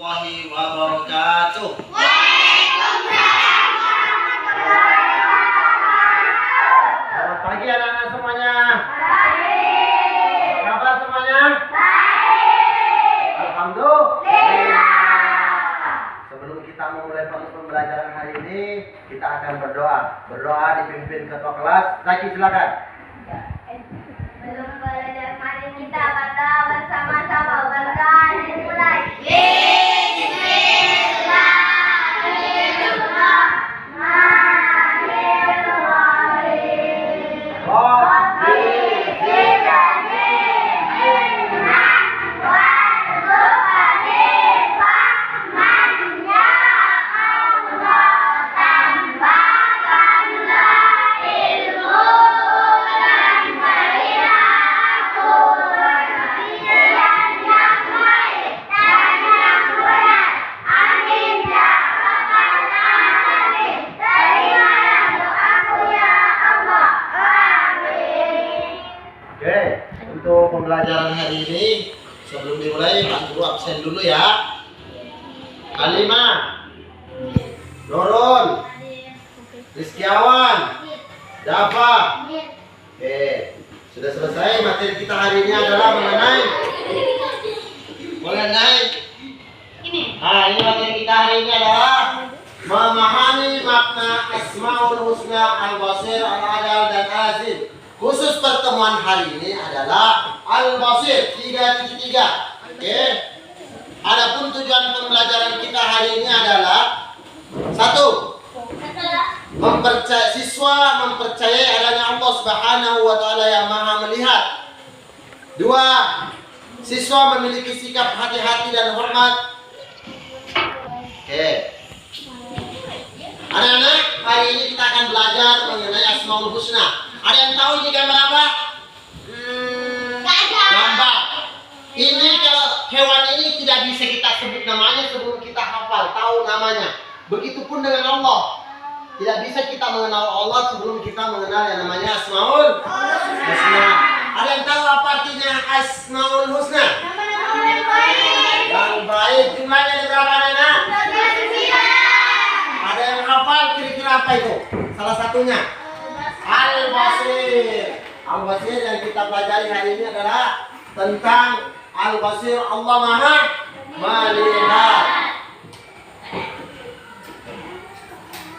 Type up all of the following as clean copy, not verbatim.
warahmatullahi wabarakatuh. Waalaikumsalam warahmatullahi wabarakatuh. Selamat pagi anak-anak semuanya. Baik. Apa kabar semuanya? Baik. Alhamdulillah. Sebelum kita memulai pembelajaran hari ini, kita akan berdoa. Berdoa dipimpin ketua kelas. Zaki, silakan. Belum belajar hari kita berdoa bersama-sama. Berdoa dimulai. Untuk pembelajaran hari ini, sebelum dimulai Pak Guru absen dulu ya. Halimah, Nurul, Rizkiawan, Dafa. Oke, sudah selesai. Materi kita hari ini adalah mengenai ini materi kita hari ini adalah memahami makna Asmaul Husna, Al-Basir, Al-Adal, dan Al-Azim. Khusus pertemuan hari ini adalah Al-Basir 3.3. Oke. Adapun tujuan pembelajaran kita hari ini adalah satu, siswa mempercayai adanya Allah Subhanahu wa taala yang Maha melihat. Dua, siswa memiliki sikap hati-hati dan hormat. Oke. Anak-anak, hari ini kita akan belajar mengenai Asmaul Husna. Ada yang tahu ini gambar apa? Gambar. Ini kalau hewan ini tidak bisa kita sebut namanya sebelum kita hafal, tahu namanya. Begitupun dengan Allah. Tidak bisa kita mengenal Allah sebelum kita mengenal yang namanya Asmaul Husna. Ada yang tahu apa artinya Asmaul Husna? Yang baik. Jumlahnya ada berapa anak? Ada yang hafal kira-kira apa itu? Salah satunya Al-Basir. Al-Basir yang kita pelajari hari ini adalah tentang Al-Basir, Allah Maha melihat.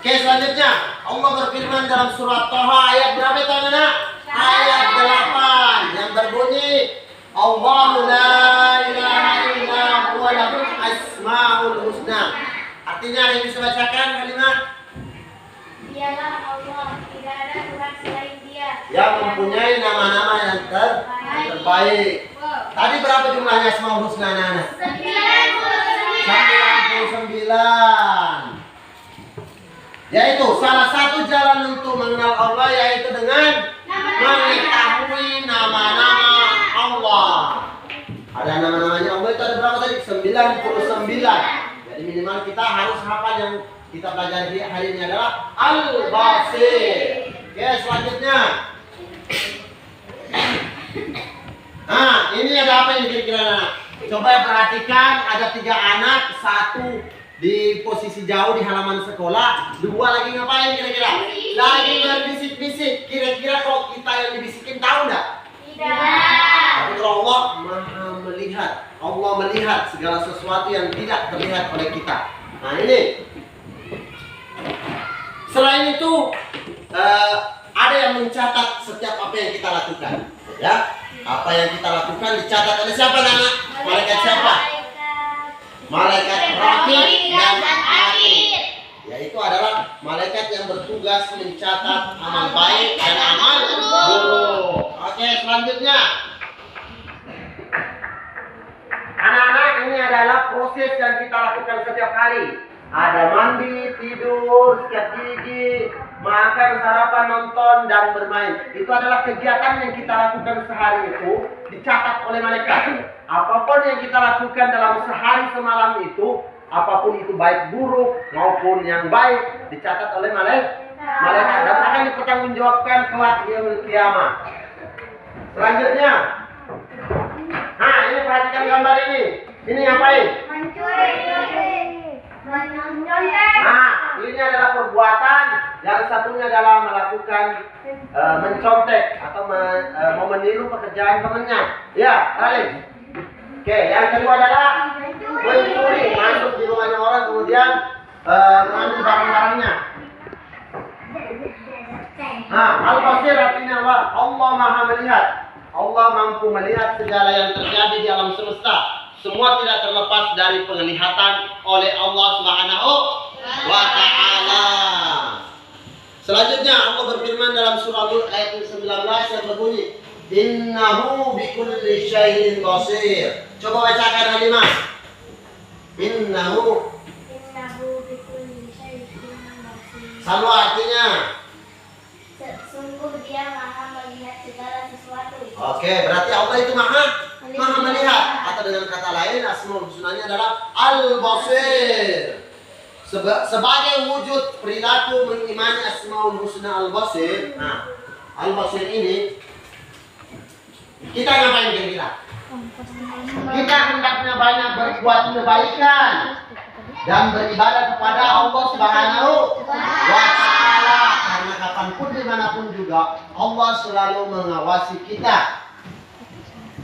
Oke, selanjutnya Allah berfirman dalam surat Thaha ayat berapa itu anak? Ayat 8 yang berbunyi Allahu la ilaha illa huwa lahul asmaul husna. Artinya ada yang bisa bacakan Halimah? Dialah Allah, tidak ada Tuhan selain Dia yang mempunyai nama-nama yang terbaik. Tadi berapa jumlahnya Asmaul Husna anak-anak? 99. Yaitu salah satu jalan untuk mengenal Allah yaitu dengan mengetahui nama-nama Allah. Ada nama-namanya Allah itu ada berapa tadi? 99. Jadi minimal kita harus hafal yang kita pelajari hari ini adalah Al-Basir. Oke, selanjutnya. Nah, ini ada apa ini kira-kira? Coba perhatikan, ada 3 anak, 1 di posisi jauh di halaman sekolah, 2 lagi ngapain kira-kira? Lagi berbisik-bisik. Kira-kira kalau kita yang dibisikin tahu nggak? Tidak. Tapi kalau Allah Maha melihat, Allah melihat segala sesuatu yang tidak terlihat oleh kita. Nah ini. Selain itu ada yang mencatat setiap apa yang kita lakukan, ya. Apa yang kita lakukan dicatat oleh siapa, Nana? Malaikat siapa? Malaikat Raqib dan Atid. Yaitu adalah malaikat yang bertugas mencatat amal baik dan amal buruk. Oke, selanjutnya. Anak-anak, ini adalah proses yang kita lakukan setiap hari. Ada mandi, tidur, sikat gigi, makan, sarapan, nonton, dan bermain. Itu adalah kegiatan yang kita lakukan sehari itu dicatat oleh malaikat. Apapun yang kita lakukan dalam sehari semalam itu, apapun itu baik buruk maupun yang baik dicatat oleh malaikat dan akan dipertanggungjawabkan kelak di yaumul kiamah. Selanjutnya, nah ini perhatikan gambar ini. Ini ngapain? Mencuri. ini adalah perbuatan, yang satunya adalah melakukan mencontek atau mau meniru pekerjaan temannya. Ya, Ralif. Oke, yang kedua adalah mencuri, masuk di rumahnya orang kemudian mengambil barang-barangnya. Nah, al-basir artinya apa? Allah maha melihat. Allah mampu melihat segala yang terjadi di alam semesta. Semua tidak terlepas dari penglihatan oleh Allah Subhanahu wa Ta'ala. Selanjutnya Allah berfirman dalam surah Al ayat 19 yang berbunyi, Innahu bikulli syai'in basir. Coba bacakan Halimah. Innahu bikulli syai'in basir. Sama artinya. Sungguh dia maha melihat segala sesuatu. Oke, berarti Allah itu maha melihat. Atau dengan kata lain, Asmaul Husnanya adalah Al-Basir. Sebagai wujud perilaku mengimani Asmaul Husna Al-Basir. Nah, Al-Basir ini kita ngapain kira-kira? Kita hendaknya banyak berbuat kebaikan dan beribadah kepada Allah Subhanahu wa Ta'ala, karena kapanpun dimanapun juga Allah selalu mengawasi kita.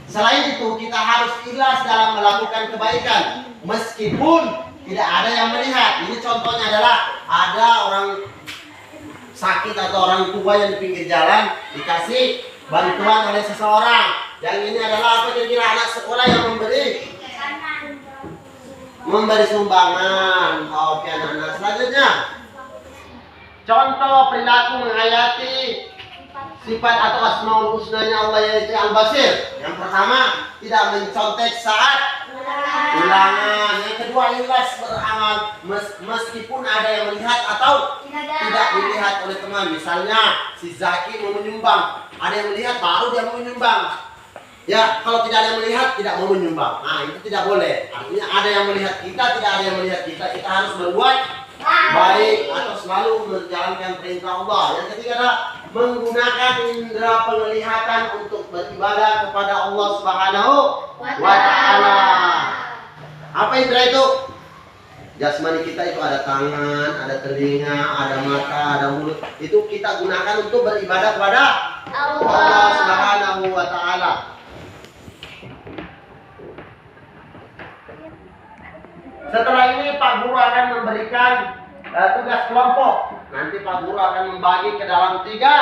Selain itu kita harus ikhlas dalam melakukan kebaikan meskipun tidak ada yang melihat. Ini contohnya adalah ada orang sakit atau orang tua yang di pinggir jalan dikasih bantuan oleh seseorang. Yang ini adalah apa kira-kira? Anak sekolah yang memberi sumbangan. Oke anak-anak, selanjutnya contoh perilaku menghayati sifat atau asmaul husnanya Allah yaitu Al-Basir. Yang pertama, tidak mencontek saat ulangan. Yang kedua, ikhlas beramal meskipun ada yang melihat atau tidak dilihat oleh teman. Misalnya si Zaki mau menyumbang, ada yang melihat baru dia mau menyumbang. Ya, kalau tidak ada yang melihat tidak mau menyumbang. Nah, itu tidak boleh. Artinya ada yang melihat kita, tidak ada yang melihat kita. Kita harus berbuat baik atau selalu menjalankan perintah Allah. Yang ketiga adalah menggunakan indera penglihatan untuk beribadah kepada Allah Subhanahu wa Ta'ala. Apa indera itu? Jasmani kita itu ada tangan, ada telinga, ada mata, ada mulut. Itu kita gunakan untuk beribadah kepada Allah Subhanahu wa Ta'ala. Setelah ini Pak Guru akan memberikan tugas kelompok. Nanti Pak Guru akan membagi ke dalam tiga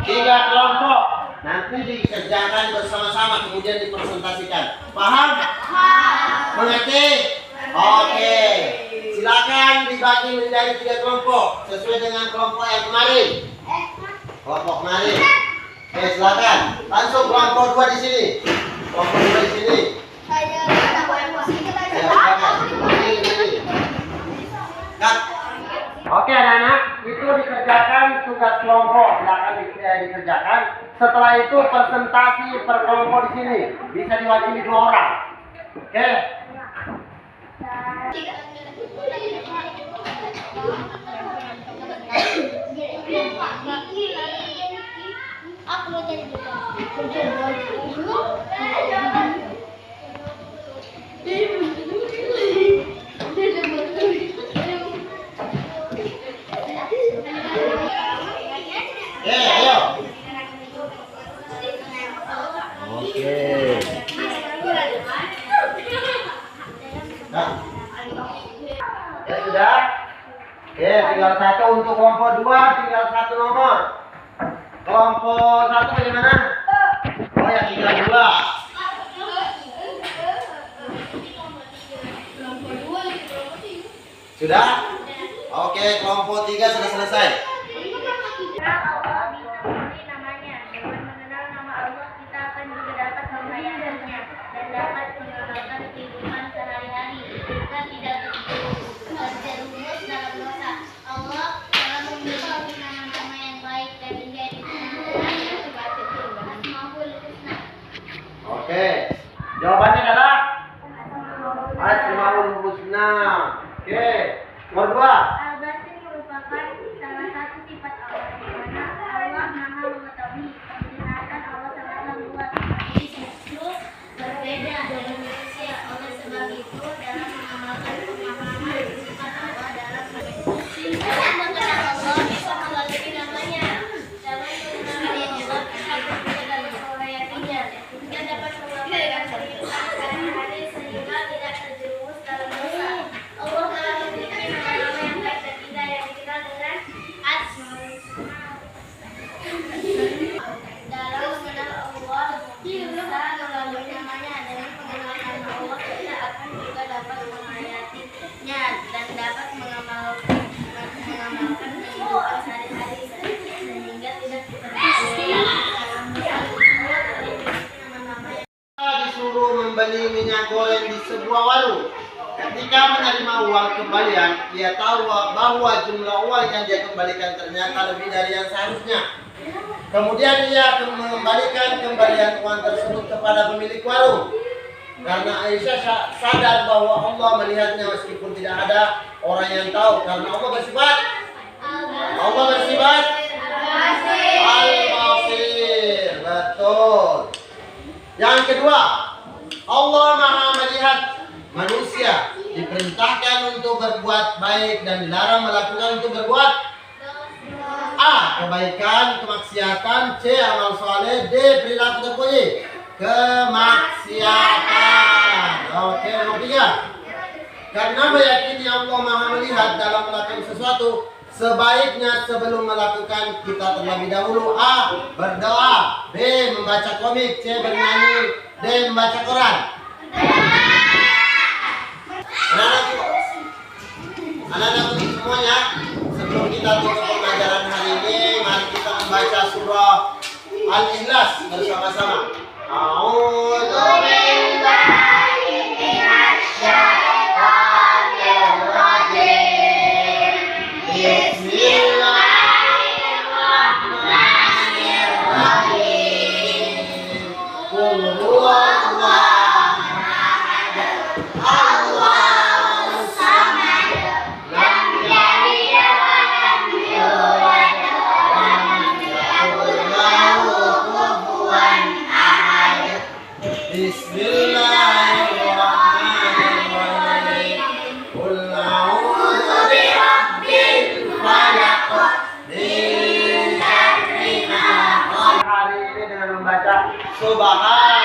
kelompok. Nanti dikerjakan bersama-sama kemudian dipresentasikan. Paham? Mengerti? Oke. Silakan dibagi menjadi 3 kelompok sesuai dengan kelompok yang kemarin. Kelompok kemarin. Oke, silakan. Langsung kelompok 2 di sini. Kelompok 2 di sini. Oke anak-anak, itu dikerjakan tugas kelompok, silakan dikerjakan. Setelah itu presentasi per kelompok di sini bisa diwakili 2 orang. Oke. Aku mau jadi Ayo. Oke. Nah. Ya sudah. Oke, tinggal 1 untuk kelompok 2, tinggal 1 nomor. Kelompok 1 bagaimana? Oh ya, tinggal 2. Sudah? Oke, kelompok 3 sudah selesai. Allah disebut namanya. Dengan mengenal nama Allah, kita akan juga dapat menghayatinya dan dapat mengamalkan kehidupan sehari-hari. Kita tidak terjerumus dalam dosa. Allah telah memiliki nama-nama yang baik dan indah di Asmaul Husna. Oke, jawabannya adalah Asmaul Husna. Oke, nomor 2. Al-Basir merupakan salah satu sifat Allah, di mana Allah maha mengetahui. Penglihatan Allah sangatlah luas, justru berbeda dari manusia. Oleh sebab itu, dalam mengamalkan pemahaman sifat Allah dalam sebuah warung. Ketika menerima uang kembalian, ia tahu bahwa jumlah uang yang dia kembalikan ternyata lebih dari yang seharusnya. Kemudian ia akan mengembalikan kembalian uang tersebut kepada pemilik warung. Karena Aisyah sadar bahwa Allah melihatnya meskipun tidak ada orang yang tahu. Karena Allah bersifat Al-Basir. Betul. Yang kedua, Allah Maha melihat manusia, diperintahkan untuk berbuat baik dan dilarang melakukan untuk berbuat A. Kebaikan, kemaksiatan. C. Amal soleh. D. Perilaku terpuji. Kemaksiatan. Oke, nomor 3. Karena meyakini Allah Maha melihat dalam melakukan sesuatu, sebaiknya sebelum melakukan kita terlebih dahulu A. Berdoa. B. Membaca komik. C. Bernyanyi. D. Membaca Quran. Anak-anak semuanya, sebelum kita tutup pembelajaran hari ini, mari kita membaca surah Al-Ikhlas bersama-sama. A'udzu billahi minasy syaithanir rajim. Bismillahirrahmanirrahim. Qul huwallahu ahad. Allahus samad. Lam yalid wa lam yulad wa lam yakul lahu kufuwan ahad. Bismillahirrahmanirrahim. Qul a'udzu birabbil falaq min syarri ma khalaq. Hari ini dengan membaca Subhanallah